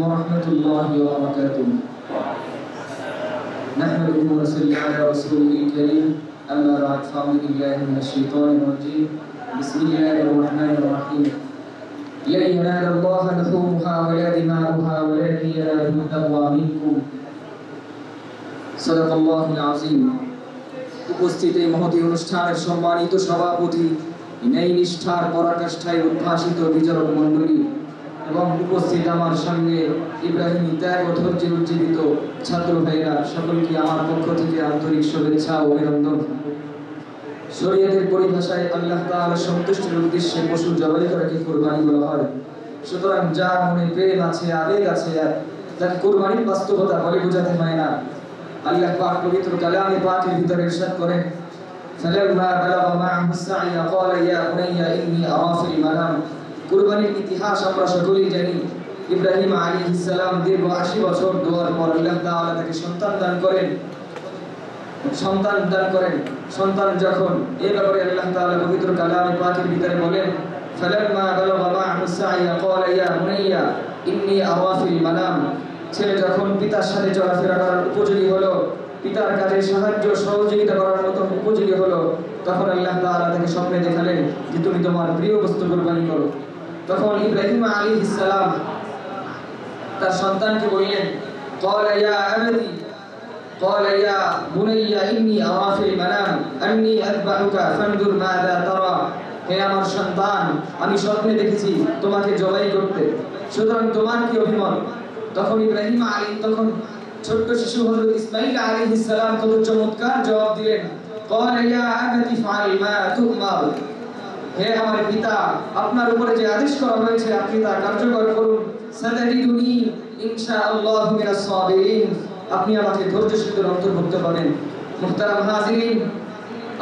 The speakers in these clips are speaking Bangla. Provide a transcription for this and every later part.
ورحمة الله وبركاته. نحمده ونصلي على رسوله الكريم. أما بعد فأعوذ بالله من الشيطان الرجيم. بسم الله الرحمن الرحيم. لن ينال الله لحومها ولا دماؤها ولكن يناله التقوى منكم. صدق الله العظيم. উপস্থিত এই মহতী অনুষ্ঠানের সম্মানিত সভাপতি, ন্যায় নিষ্ঠার পরাকাষ্ঠায় উদ্ভাসিত বিচারক মণ্ডলী এবং উপস্থিত আমার সঙ্গে ইব্রাহিমী ত্যাগ ও ধৈর্যে উজ্জীবিত ছাত্র ভাইরা, সকলকে আমার পক্ষ থেকে আন্তরিক শুভেচ্ছা ও অভিনন্দন। শরীয়তের পরিভাষায় আল্লাহ তাআলার সন্তুষ্টির উদ্দেশ্যে পশু জবাই করাকে কুরবানি বলা হয়। সুতরাং যার মনে প্রেম আছে, আবেগ আছে, তাকে কুরবানির বাস্তবতা বলে বোঝাতে হয় না। আল্লাহ পাক পবিত্র কালামে পাকের ভিতরে ইরশাদ করেন, ফালাম্মা বালাগা মা'আহু আস-সা'য়া ক্বালা ইয়া বুনাইয়া ইন্নী আরা ফিল মানাম। কুরবানির ইতিহাস আমরা সকলেই জানি। ইব্রাহিম আলাইহিস সালাম দীর্ঘ 80 বছর দোয়ার পর আল্লাহ তাআলা তাকে সন্তান দান করেন। সন্তান যখন এই ব্যাপারে আল্লাহ তাআলা পবিত্র কালামে পাকের ভিতরে বলেন, ফালাম্মা বালাগা মা'আহু আস-সা'য়া ক্বালা ইয়া বুনাইয়া ইন্নী আরা ফিল মানাম। ছেলে যখন পিতার সাথে চলাফেরা করার উপযোগী হলো, পিতার কাজে সাহায্য সহযোগিতা করার মতো উপযোগী হলো, তখন আল্লাহ তাআলা তাকে স্বপ্নে দেখালেন যে তুমি তোমার প্রিয় বস্তু কুরবানি করো। তখন ইব্রাহিম আলাইহিস সালাম তার সন্তানকে বললেন, ক্বালা ইয়া আবাতি ক্বালা ইয়া বুনাইয়া ইন্নী আরা ফিল মানাম আন্নী আযবাহুকা ফানজুর মাযা তারা। হে আমার সন্তান, আমি স্বপ্নে দেখেছি তোমাকে জবাই করতে, সুতরাং তোমার কি অভিমত? তখন ইব্রাহিম তখন ছোট্ট শিশু হযরত ইসমাঈল আলাইহিস সালাম কত চমৎকার জবাব দিলেন, ক্বালা ইয়া আবাতি ফাআল মা তু'মার। হে আমার পিতা, আপনার উপরে যে আদেশ করা হয়েছে আপনি তা কার্যকর করুন। সাতাজিদুনি ইনশাআল্লাহু মিনাস সাবিরিন। আপনি আমাকে ধৈর্যশীলদের অন্তর্ভুক্ত পাবেন। মুহতারাম হাজিরিন,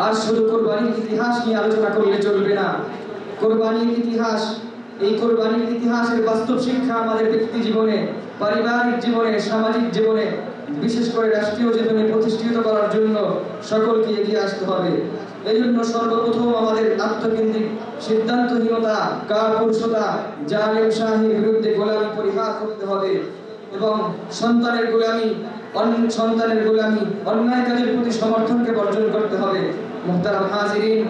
আর শুধু কুরবানির ইতিহাস নিয়ে আলোচনা করলে চলবে না। কুরবানির ইতিহাস, এই কুরবানির ইতিহাসের বাস্তব শিক্ষা আমাদের ব্যক্তি জীবনে, পারিবারিক জীবনে, সামাজিক জীবনে, বিশেষ করে রাষ্ট্রীয় জীবনে প্রতিষ্ঠিত করার জন্য সকলকে এগিয়ে আসতে হবে। এই জন্য সর্বপ্রথম আমাদের আত্মকেন্দ্রিক সিদ্ধান্তহীনতা, কাপুরুষতা, জালেম শাহীর বিরুদ্ধে গোলামি পরিহার করতে হবে এবং সন্তানের গোলামি, অন্যায় কাজের প্রতি সমর্থনকে বর্জন করতে হবে। মুহতারাম হাজিরিন,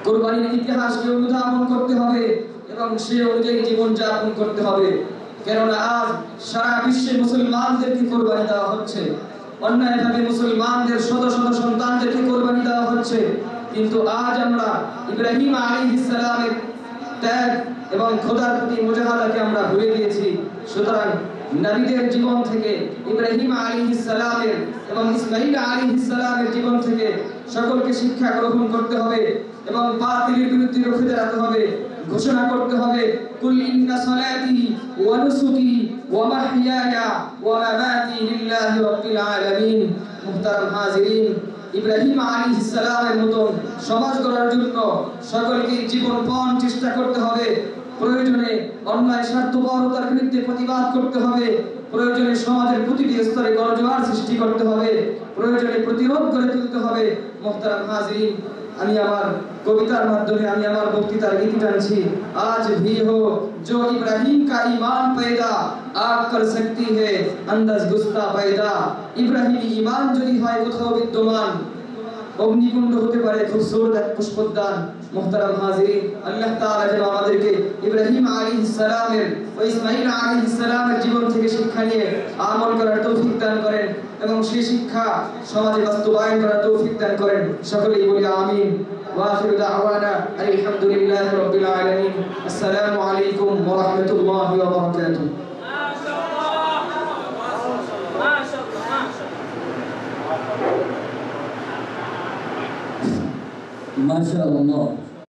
কুরবানির ইতিহাসকে অনুধাবন করতে হবে এবং সে অনুযায়ী জীবনযাপন করতে হবে। কেননা আজ সারা বিশ্বে মুসলমানদেরকে কুরবানি দেওয়া হচ্ছে, অন্যায়ভাবে মুসলমানদের শত শত সন্তানদেরকে কুরবানি দেওয়া হচ্ছে। কিন্তু আজ আমরা ইব্রাহিম আলাইহিস সালামের ত্যাগ এবং খোদার প্রতি মুজাহাদাকে আমরা ভুলে গিয়েছি। সুতরাং নবীদের জীবন থেকে, ইব্রাহিম আলাইহিস সালামের এবং ইসমাঈল আলাইহিস সালামের জীবন থেকে সকলকে শিক্ষা গ্রহণ করতে হবে এবং বাতিলের বিরুদ্ধে রুখে দাঁড়াতে হবে। ঘোষণা করতে হবে, কুল ইন্না সালাতি ওয়া নুসুকি ওয়া মাহইয়ায়া ওয়া মামাতি লিল্লাহি রাব্বিল আলামিন। মুহতারাম হাজিরিন, ইব্রাহিম আলাইহিস সালামের মতো সমাজ গড়ার জন্য সকলকে জীবনপণ চেষ্টা করতে হবে। প্রয়োজনে অন্যায় স্বার্থপরতার বিরুদ্ধে প্রতিবাদ করতে হবে, প্রয়োজনে সমাজের প্রতিটি স্তরে গণজোয়ার সৃষ্টি করতে হবে, প্রয়োজনে প্রতিরোধ গড়ে তুলতে হবে। মুহতারাম হাজিরিন, আমি আমার কবিতার মাধ্যমে আমি আমার বক্তৃতার গীতি টানছি। আজ भी हो जो इब्राहिम का ईमान पैदा आग कर सकती है अंदाज गुस्ता पैदा। ইব্রাহিমী ঈমান যদি হয় কোথাও বিদ্যমান, অগ্নিকুণ্ড হতে পারে খুবসুরত এক পুষ্পোদ্যান। মুহতারাম হাজিরিন, আল্লাহ তাআলা যেন আমাদেরকে ইব্রাহিম আলাইহিস সালামের ও ইসমাঈল আলাইহিস সালামের জীবন থেকে শিক্ষা নিয়ে আমল করার তৌফিক দান করেন এবং সেই শিক্ষা সমাজে বাস্তবায়ন করার তৌফিক দান করেন। সকলেই বলি আমিন। ওয়া আখিরু দাওয়ানা আলহামদুলিল্লাহি রাব্বিল আলামিন। আসসালামু আলাইকুম ওয়া রাহমাতুল্লাহি ওয়া বারাকাতুহু। মাশাআল্লাহ।